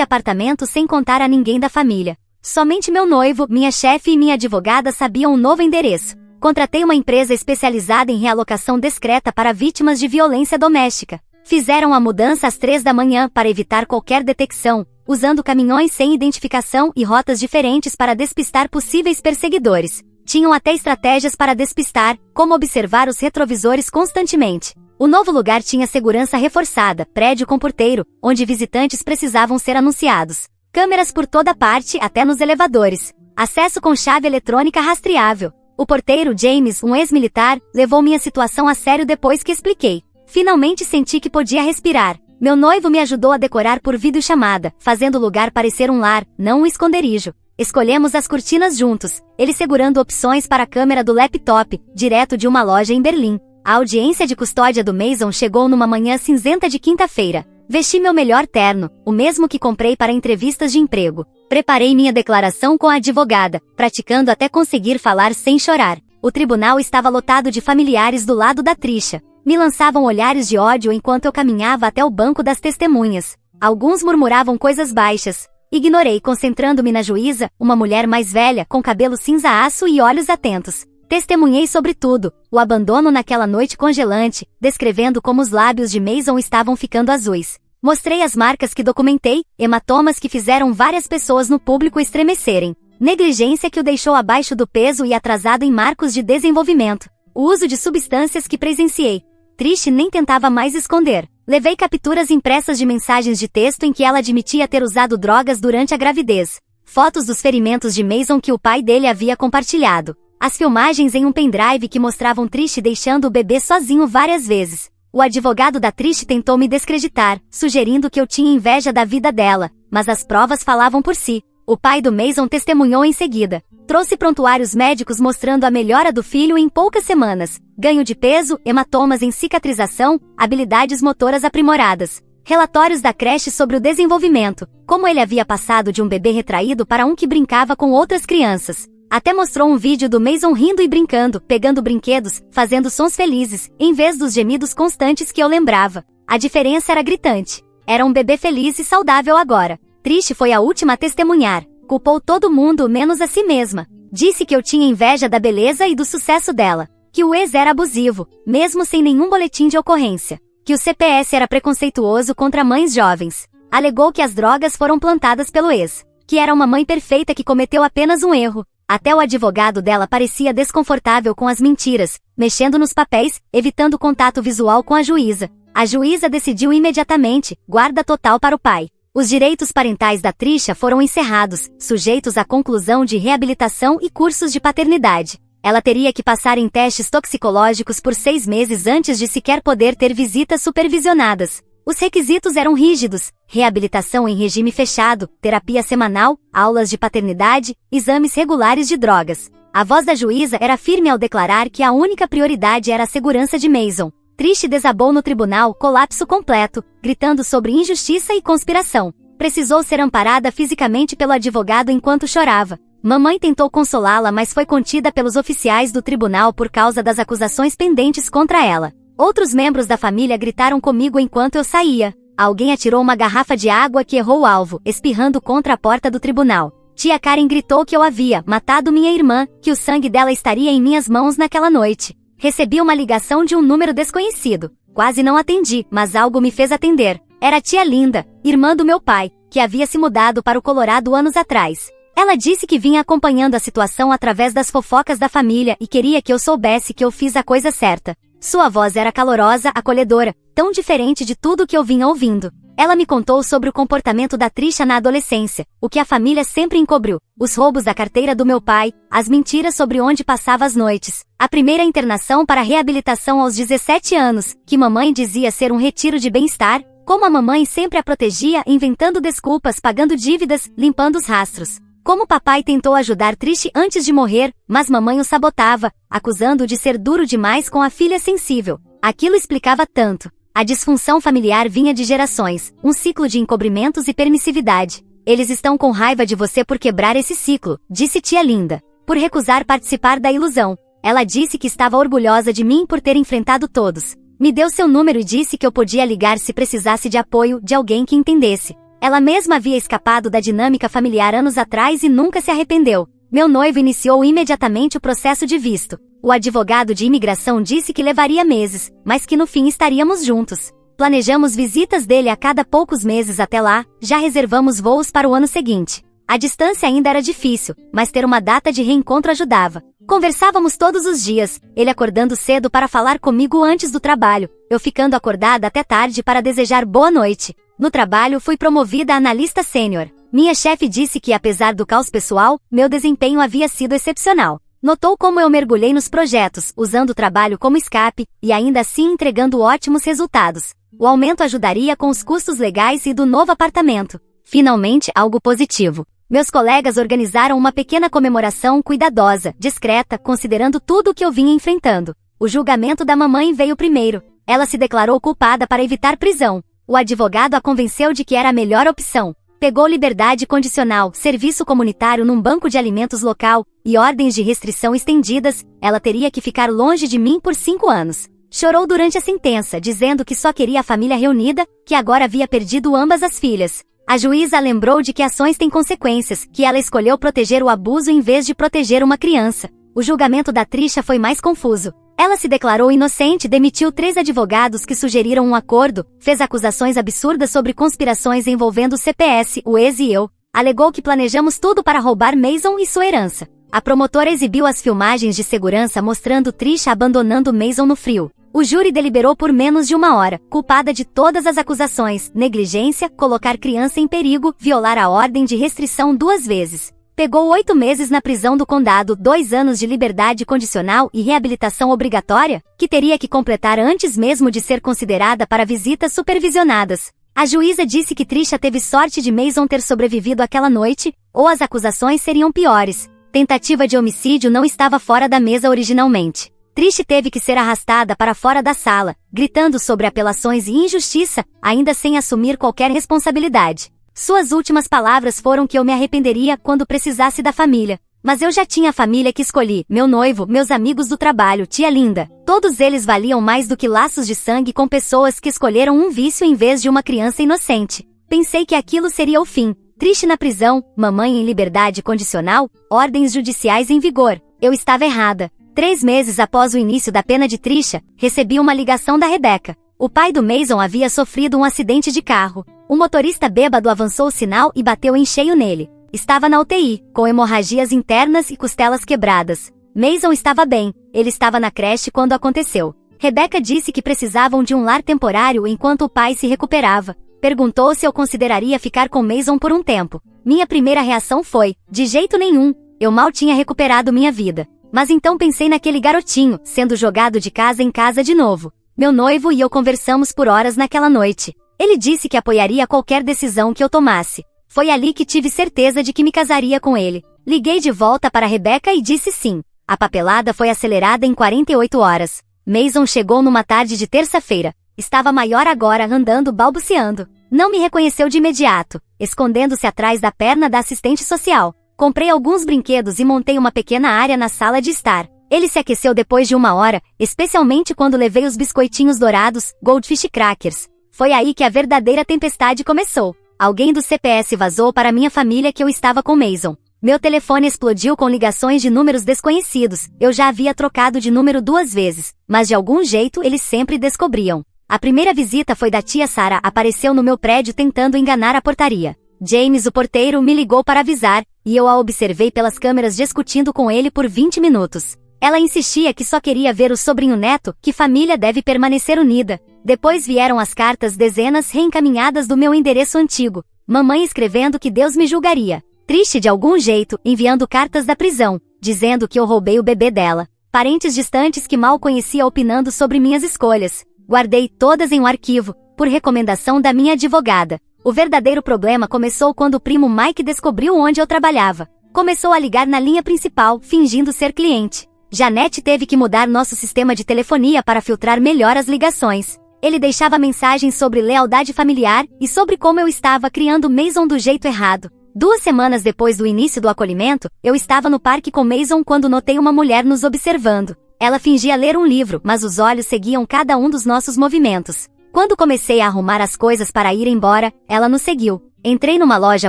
apartamento sem contar a ninguém da família. Somente meu noivo, minha chefe e minha advogada sabiam o novo endereço. Contratei uma empresa especializada em realocação discreta para vítimas de violência doméstica. Fizeram a mudança às 3 da manhã para evitar qualquer detecção, usando caminhões sem identificação e rotas diferentes para despistar possíveis perseguidores. Tinham até estratégias para despistar, como observar os retrovisores constantemente. O novo lugar tinha segurança reforçada, prédio com porteiro, onde visitantes precisavam ser anunciados. Câmeras por toda parte, até nos elevadores. Acesso com chave eletrônica rastreável. O porteiro James, um ex-militar, levou minha situação a sério depois que expliquei. Finalmente senti que podia respirar. Meu noivo me ajudou a decorar por videochamada, fazendo o lugar parecer um lar, não um esconderijo. Escolhemos as cortinas juntos, ele segurando opções para a câmera do laptop, direto de uma loja em Berlim. A audiência de custódia do Mason chegou numa manhã cinzenta de quinta-feira. Vesti meu melhor terno, o mesmo que comprei para entrevistas de emprego. Preparei minha declaração com a advogada, praticando até conseguir falar sem chorar. O tribunal estava lotado de familiares do lado da Trisha. Me lançavam olhares de ódio enquanto eu caminhava até o banco das testemunhas. Alguns murmuravam coisas baixas. Ignorei, concentrando-me na juíza, uma mulher mais velha, com cabelo cinza aço e olhos atentos. Testemunhei sobre tudo, o abandono naquela noite congelante, descrevendo como os lábios de Mason estavam ficando azuis. Mostrei as marcas que documentei, hematomas que fizeram várias pessoas no público estremecerem. Negligência que o deixou abaixo do peso e atrasado em marcos de desenvolvimento. O uso de substâncias que presenciei. Trish nem tentava mais esconder. Levei capturas impressas de mensagens de texto em que ela admitia ter usado drogas durante a gravidez. Fotos dos ferimentos de Mason que o pai dele havia compartilhado. As filmagens em um pendrive que mostravam Trish deixando o bebê sozinho várias vezes. O advogado da Trish tentou me descreditar, sugerindo que eu tinha inveja da vida dela, mas as provas falavam por si. O pai do Mason testemunhou em seguida. Trouxe prontuários médicos mostrando a melhora do filho em poucas semanas, ganho de peso, hematomas em cicatrização, habilidades motoras aprimoradas. Relatórios da creche sobre o desenvolvimento, como ele havia passado de um bebê retraído para um que brincava com outras crianças. Até mostrou um vídeo do Mason rindo e brincando, pegando brinquedos, fazendo sons felizes, em vez dos gemidos constantes que eu lembrava. A diferença era gritante. Era um bebê feliz e saudável agora. Trish foi a última a testemunhar. Culpou todo mundo menos a si mesma. Disse que eu tinha inveja da beleza e do sucesso dela. Que o ex era abusivo, mesmo sem nenhum boletim de ocorrência. Que o CPS era preconceituoso contra mães jovens. Alegou que as drogas foram plantadas pelo ex. que era uma mãe perfeita que cometeu apenas um erro. Até o advogado dela parecia desconfortável com as mentiras, mexendo nos papéis, evitando contato visual com a juíza. A juíza decidiu imediatamente, guarda total para o pai. Os direitos parentais da Trisha foram encerrados, sujeitos à conclusão de reabilitação e cursos de paternidade. Ela teria que passar em testes toxicológicos por 6 meses antes de sequer poder ter visitas supervisionadas. Os requisitos eram rígidos: reabilitação em regime fechado, terapia semanal, aulas de paternidade, exames regulares de drogas. A voz da juíza era firme ao declarar que a única prioridade era a segurança de Mason. Trish desabou no tribunal, colapso completo, gritando sobre injustiça e conspiração. Precisou ser amparada fisicamente pelo advogado enquanto chorava. Mamãe tentou consolá-la, mas foi contida pelos oficiais do tribunal por causa das acusações pendentes contra ela. Outros membros da família gritaram comigo enquanto eu saía. Alguém atirou uma garrafa de água que errou o alvo, espirrando contra a porta do tribunal. Tia Karen gritou que eu havia matado minha irmã, que o sangue dela estaria em minhas mãos naquela noite. Recebi uma ligação de um número desconhecido. Quase não atendi, mas algo me fez atender. Era a tia Linda, irmã do meu pai, que havia se mudado para o Colorado anos atrás. Ela disse que vinha acompanhando a situação através das fofocas da família e queria que eu soubesse que eu fiz a coisa certa. Sua voz era calorosa, acolhedora, tão diferente de tudo que eu vinha ouvindo. Ela me contou sobre o comportamento da Trisha na adolescência, o que a família sempre encobriu, os roubos da carteira do meu pai, as mentiras sobre onde passava as noites, a primeira internação para reabilitação aos 17 anos, que mamãe dizia ser um retiro de bem-estar, como a mamãe sempre a protegia, inventando desculpas, pagando dívidas, limpando os rastros. Como papai tentou ajudar Trish antes de morrer, mas mamãe o sabotava, acusando-o de ser duro demais com a filha sensível. Aquilo explicava tanto. A disfunção familiar vinha de gerações, um ciclo de encobrimentos e permissividade. Eles estão com raiva de você por quebrar esse ciclo, disse tia Linda. Por recusar participar da ilusão. Ela disse que estava orgulhosa de mim por ter enfrentado todos. Me deu seu número e disse que eu podia ligar se precisasse de apoio, de alguém que entendesse. Ela mesma havia escapado da dinâmica familiar anos atrás e nunca se arrependeu. Meu noivo iniciou imediatamente o processo de visto. O advogado de imigração disse que levaria meses, mas que no fim estaríamos juntos. Planejamos visitas dele a cada poucos meses até lá, já reservamos voos para o ano seguinte. A distância ainda era difícil, mas ter uma data de reencontro ajudava. Conversávamos todos os dias, ele acordando cedo para falar comigo antes do trabalho, eu ficando acordada até tarde para desejar boa noite. No trabalho fui promovida a analista sênior. Minha chefe disse que apesar do caos pessoal, meu desempenho havia sido excepcional. Notou como eu mergulhei nos projetos, usando o trabalho como escape, e ainda assim entregando ótimos resultados. O aumento ajudaria com os custos legais e do novo apartamento. Finalmente, algo positivo. Meus colegas organizaram uma pequena comemoração cuidadosa, discreta, considerando tudo o que eu vinha enfrentando. O julgamento da mamãe veio primeiro. Ela se declarou culpada para evitar prisão. O advogado a convenceu de que era a melhor opção. Pegou liberdade condicional, serviço comunitário num banco de alimentos local, e ordens de restrição estendidas. Ela teria que ficar longe de mim por 5 anos. Chorou durante a sentença, dizendo que só queria a família reunida, que agora havia perdido ambas as filhas. A juíza lembrou de que ações têm consequências, que ela escolheu proteger o abuso em vez de proteger uma criança. O julgamento da Trisha foi mais confuso. Ela se declarou inocente, demitiu 3 advogados que sugeriram um acordo, fez acusações absurdas sobre conspirações envolvendo o CPS, o ex e eu, alegou que planejamos tudo para roubar Mason e sua herança. A promotora exibiu as filmagens de segurança mostrando Trisha abandonando Mason no frio. O júri deliberou por menos de 1 hora, culpada de todas as acusações, negligência, colocar criança em perigo, violar a ordem de restrição 2 vezes. Pegou 8 meses na prisão do condado, 2 anos de liberdade condicional e reabilitação obrigatória, que teria que completar antes mesmo de ser considerada para visitas supervisionadas. A juíza disse que Trisha teve sorte de Mason ter sobrevivido àquela noite, ou as acusações seriam piores. Tentativa de homicídio não estava fora da mesa originalmente. Trish teve que ser arrastada para fora da sala, gritando sobre apelações e injustiça, ainda sem assumir qualquer responsabilidade. Suas últimas palavras foram que eu me arrependeria quando precisasse da família. Mas eu já tinha a família que escolhi, meu noivo, meus amigos do trabalho, tia Linda. Todos eles valiam mais do que laços de sangue com pessoas que escolheram um vício em vez de uma criança inocente. Pensei que aquilo seria o fim. Trish na prisão, mamãe em liberdade condicional, ordens judiciais em vigor. Eu estava errada. 3 meses após o início da pena de Trisha, recebi uma ligação da Rebecca. O pai do Mason havia sofrido um acidente de carro. O motorista bêbado avançou o sinal e bateu em cheio nele. Estava na UTI, com hemorragias internas e costelas quebradas. Mason estava bem, ele estava na creche quando aconteceu. Rebecca disse que precisavam de um lar temporário enquanto o pai se recuperava. Perguntou se eu consideraria ficar com Mason por um tempo. Minha primeira reação foi, de jeito nenhum, eu mal tinha recuperado minha vida. Mas então pensei naquele garotinho, sendo jogado de casa em casa de novo. Meu noivo e eu conversamos por horas naquela noite. Ele disse que apoiaria qualquer decisão que eu tomasse. Foi ali que tive certeza de que me casaria com ele. Liguei de volta para Rebecca e disse sim. A papelada foi acelerada em 48 horas. Mason chegou numa tarde de terça-feira. Estava maior agora, andando balbuciando. Não me reconheceu de imediato, escondendo-se atrás da perna da assistente social. Comprei alguns brinquedos e montei uma pequena área na sala de estar. Ele se aqueceu depois de 1 hora, especialmente quando levei os biscoitinhos dourados, Goldfish Crackers. Foi aí que a verdadeira tempestade começou. Alguém do CPS vazou para minha família que eu estava com Mason. Meu telefone explodiu com ligações de números desconhecidos. Eu já havia trocado de número 2 vezes, mas de algum jeito eles sempre descobriam. A primeira visita foi da tia Sarah, apareceu no meu prédio tentando enganar a portaria. James, o porteiro, me ligou para avisar, e eu a observei pelas câmeras discutindo com ele por 20 minutos. Ela insistia que só queria ver o sobrinho neto, que família deve permanecer unida. Depois vieram as cartas dezenas reencaminhadas do meu endereço antigo. Mamãe escrevendo que Deus me julgaria. Triste de algum jeito, enviando cartas da prisão, dizendo que eu roubei o bebê dela. Parentes distantes que mal conhecia opinando sobre minhas escolhas. Guardei todas em um arquivo, por recomendação da minha advogada. O verdadeiro problema começou quando o primo Mike descobriu onde eu trabalhava. Começou a ligar na linha principal, fingindo ser cliente. Janete teve que mudar nosso sistema de telefonia para filtrar melhor as ligações. Ele deixava mensagens sobre lealdade familiar e sobre como eu estava criando Mason do jeito errado. 2 semanas depois do início do acolhimento, eu estava no parque com Mason quando notei uma mulher nos observando. Ela fingia ler um livro, mas os olhos seguiam cada um dos nossos movimentos. Quando comecei a arrumar as coisas para ir embora, ela nos seguiu. Entrei numa loja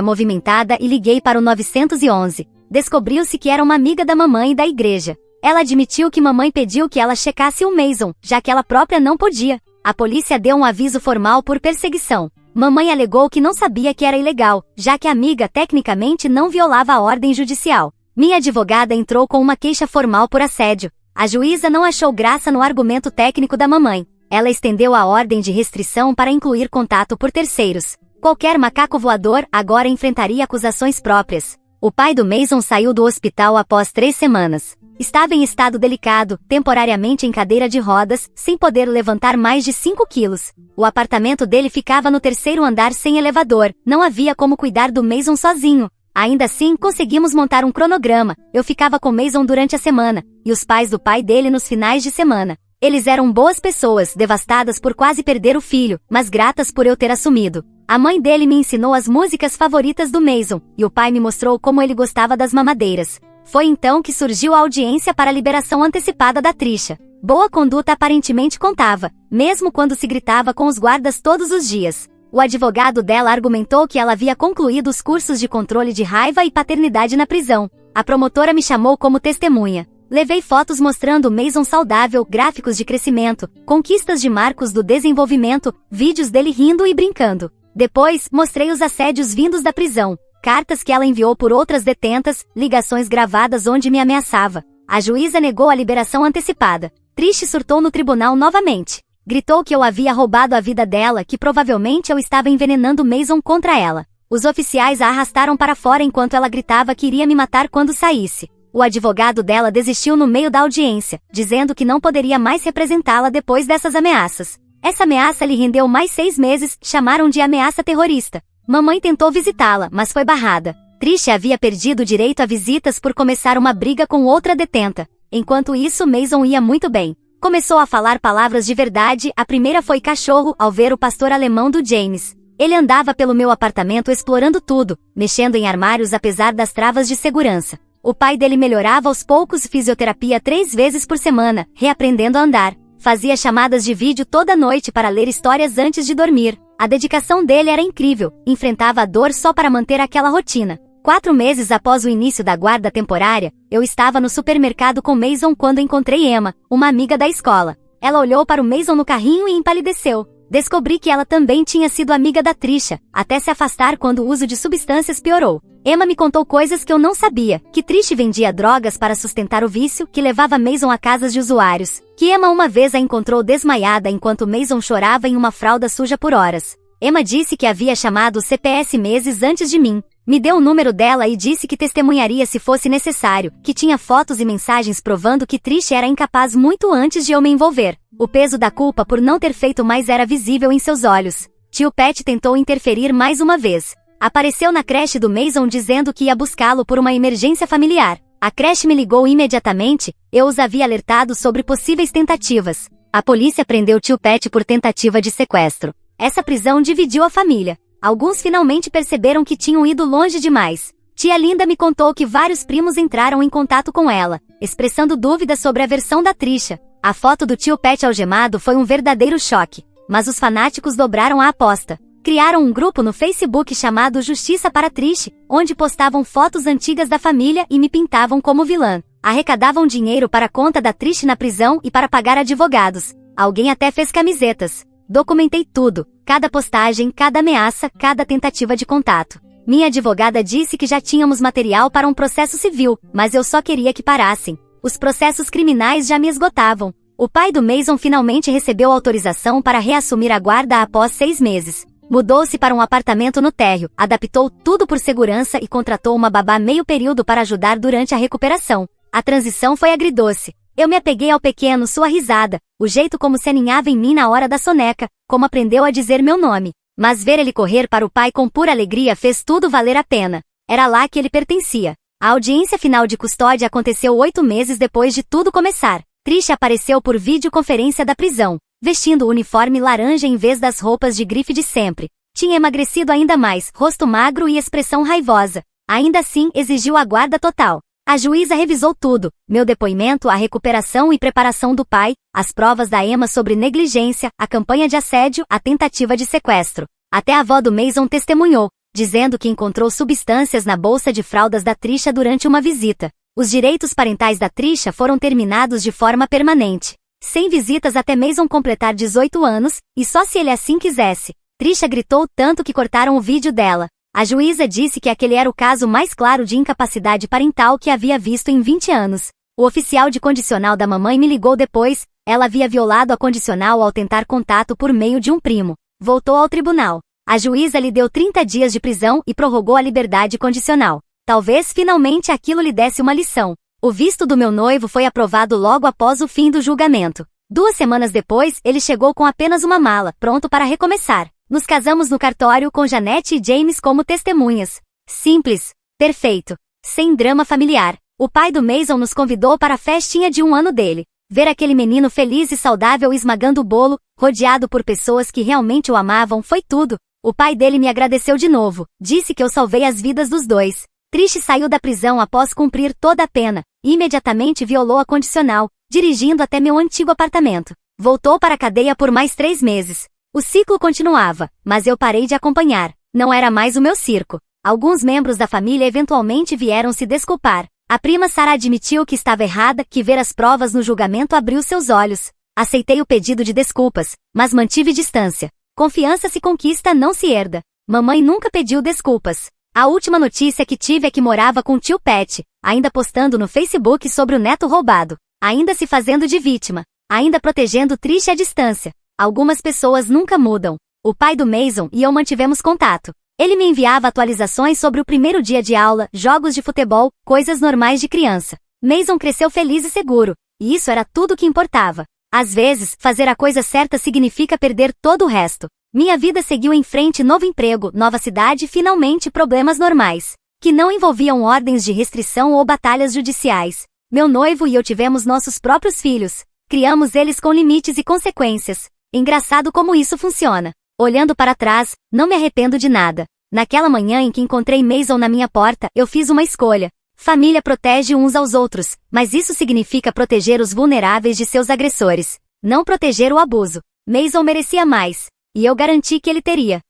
movimentada e liguei para o 911. Descobriu-se que era uma amiga da mamãe da igreja. Ela admitiu que mamãe pediu que ela checasse o Mason, já que ela própria não podia. A polícia deu um aviso formal por perseguição. Mamãe alegou que não sabia que era ilegal, já que a amiga tecnicamente não violava a ordem judicial. Minha advogada entrou com uma queixa formal por assédio. A juíza não achou graça no argumento técnico da mamãe. Ela estendeu a ordem de restrição para incluir contato por terceiros. Qualquer macaco voador agora enfrentaria acusações próprias. O pai do Mason saiu do hospital após 3 semanas. Estava em estado delicado, temporariamente em cadeira de rodas, sem poder levantar mais de 5 quilos. O apartamento dele ficava no 3º andar sem elevador, não havia como cuidar do Mason sozinho. Ainda assim, conseguimos montar um cronograma. Eu ficava com Mason durante a semana, e os pais do pai dele nos finais de semana. Eles eram boas pessoas, devastadas por quase perder o filho, mas gratas por eu ter assumido. A mãe dele me ensinou as músicas favoritas do Mason, e o pai me mostrou como ele gostava das mamadeiras. Foi então que surgiu a audiência para a liberação antecipada da Trisha. Boa conduta aparentemente contava, mesmo quando se gritava com os guardas todos os dias. O advogado dela argumentou que ela havia concluído os cursos de controle de raiva e paternidade na prisão. A promotora me chamou como testemunha. Levei fotos mostrando Mason saudável, gráficos de crescimento, conquistas de marcos do desenvolvimento, vídeos dele rindo e brincando. Depois, mostrei os assédios vindos da prisão, cartas que ela enviou por outras detentas, ligações gravadas onde me ameaçava. A juíza negou a liberação antecipada. Trish surtou no tribunal novamente. Gritou que eu havia roubado a vida dela, que provavelmente eu estava envenenando Mason contra ela. Os oficiais a arrastaram para fora enquanto ela gritava que iria me matar quando saísse. O advogado dela desistiu no meio da audiência, dizendo que não poderia mais representá-la depois dessas ameaças. Essa ameaça lhe rendeu mais 6 meses, chamaram de ameaça terrorista. Mamãe tentou visitá-la, mas foi barrada. Trish havia perdido o direito a visitas por começar uma briga com outra detenta. Enquanto isso, Mason ia muito bem. Começou a falar palavras de verdade, a primeira foi cachorro, ao ver o pastor alemão do James. Ele andava pelo meu apartamento explorando tudo, mexendo em armários apesar das travas de segurança. O pai dele melhorava aos poucos, fisioterapia 3 vezes por semana, reaprendendo a andar. Fazia chamadas de vídeo toda noite para ler histórias antes de dormir. A dedicação dele era incrível, enfrentava a dor só para manter aquela rotina. 4 meses após o início da guarda temporária, eu estava no supermercado com Mason quando encontrei Emma, uma amiga da escola. Ela olhou para o Mason no carrinho e empalideceu. Descobri que ela também tinha sido amiga da Trisha, até se afastar quando o uso de substâncias piorou. Emma me contou coisas que eu não sabia, que Trisha vendia drogas para sustentar o vício, que levava Mason a casas de usuários, que Emma uma vez a encontrou desmaiada enquanto Mason chorava em uma fralda suja por horas. Emma disse que havia chamado o CPS meses antes de mim. Me deu o número dela e disse que testemunharia se fosse necessário, que tinha fotos e mensagens provando que Trisha era incapaz muito antes de eu me envolver. O peso da culpa por não ter feito mais era visível em seus olhos. Tio Pat tentou interferir mais uma vez. Apareceu na creche do Mason dizendo que ia buscá-lo por uma emergência familiar. A creche me ligou imediatamente, eu os havia alertado sobre possíveis tentativas. A polícia prendeu Tio Pat por tentativa de sequestro. Essa prisão dividiu a família. Alguns finalmente perceberam que tinham ido longe demais. Tia Linda me contou que vários primos entraram em contato com ela, expressando dúvidas sobre a versão da Trisha. A foto do tio Pat algemado foi um verdadeiro choque, mas os fanáticos dobraram a aposta. Criaram um grupo no Facebook chamado Justiça para Trisha, onde postavam fotos antigas da família e me pintavam como vilã. Arrecadavam dinheiro para a conta da Trisha na prisão e para pagar advogados. Alguém até fez camisetas. Documentei tudo, cada postagem, cada ameaça, cada tentativa de contato. Minha advogada disse que já tínhamos material para um processo civil, mas eu só queria que parassem. Os processos criminais já me esgotavam. O pai do Mason finalmente recebeu autorização para reassumir a guarda após 6 meses. Mudou-se para um apartamento no térreo, adaptou tudo por segurança e contratou uma babá meio período para ajudar durante a recuperação. A transição foi agridoce. Eu me apeguei ao pequeno, sua risada, o jeito como se aninhava em mim na hora da soneca, como aprendeu a dizer meu nome. Mas ver ele correr para o pai com pura alegria fez tudo valer a pena. Era lá que ele pertencia. A audiência final de custódia aconteceu 8 meses depois de tudo começar. Trisha apareceu por videoconferência da prisão, vestindo o uniforme laranja em vez das roupas de grife de sempre. Tinha emagrecido ainda mais, rosto magro e expressão raivosa. Ainda assim, exigiu a guarda total. A juíza revisou tudo, meu depoimento, a recuperação e preparação do pai, as provas da Emma sobre negligência, a campanha de assédio, a tentativa de sequestro. Até a avó do Mason testemunhou, dizendo que encontrou substâncias na bolsa de fraldas da Trisha durante uma visita. Os direitos parentais da Trisha foram terminados de forma permanente. Sem visitas até Mason completar 18 anos, e só se ele assim quisesse. Trisha gritou tanto que cortaram o vídeo dela. A juíza disse que aquele era o caso mais claro de incapacidade parental que havia visto em 20 anos. O oficial de condicional da mamãe me ligou depois, ela havia violado a condicional ao tentar contato por meio de um primo. Voltou ao tribunal. A juíza lhe deu 30 dias de prisão e prorrogou a liberdade condicional. Talvez finalmente aquilo lhe desse uma lição. O visto do meu noivo foi aprovado logo após o fim do julgamento. 2 semanas depois, ele chegou com apenas uma mala, pronto para recomeçar. Nos casamos no cartório com Janete e James como testemunhas. Simples, perfeito, sem drama familiar. O pai do Mason nos convidou para a festinha de 1 ano dele. Ver aquele menino feliz e saudável esmagando o bolo, rodeado por pessoas que realmente o amavam, foi tudo. O pai dele me agradeceu de novo, disse que eu salvei as vidas dos dois. Trish saiu da prisão após cumprir toda a pena, e imediatamente violou a condicional, dirigindo até meu antigo apartamento. Voltou para a cadeia por mais 3 meses. O ciclo continuava, mas eu parei de acompanhar. Não era mais o meu circo. Alguns membros da família eventualmente vieram se desculpar. A prima Sarah admitiu que estava errada, que ver as provas no julgamento abriu seus olhos. Aceitei o pedido de desculpas, mas mantive distância. Confiança se conquista, não se herda. Mamãe nunca pediu desculpas. A última notícia que tive é que morava com o tio Pat, ainda postando no Facebook sobre o neto roubado. Ainda se fazendo de vítima. Ainda protegendo Trish à distância. Algumas pessoas nunca mudam. O pai do Mason e eu mantivemos contato. Ele me enviava atualizações sobre o primeiro dia de aula, jogos de futebol, coisas normais de criança. Mason cresceu feliz e seguro, e isso era tudo que importava. Às vezes, fazer a coisa certa significa perder todo o resto. Minha vida seguiu em frente, novo emprego, nova cidade e finalmente problemas normais, que não envolviam ordens de restrição ou batalhas judiciais. Meu noivo e eu tivemos nossos próprios filhos. Criamos eles com limites e consequências. Engraçado como isso funciona. Olhando para trás, não me arrependo de nada. Naquela manhã em que encontrei Mason na minha porta, eu fiz uma escolha. Família protege uns aos outros, mas isso significa proteger os vulneráveis de seus agressores. Não proteger o abuso. Mason merecia mais. E eu garanti que ele teria.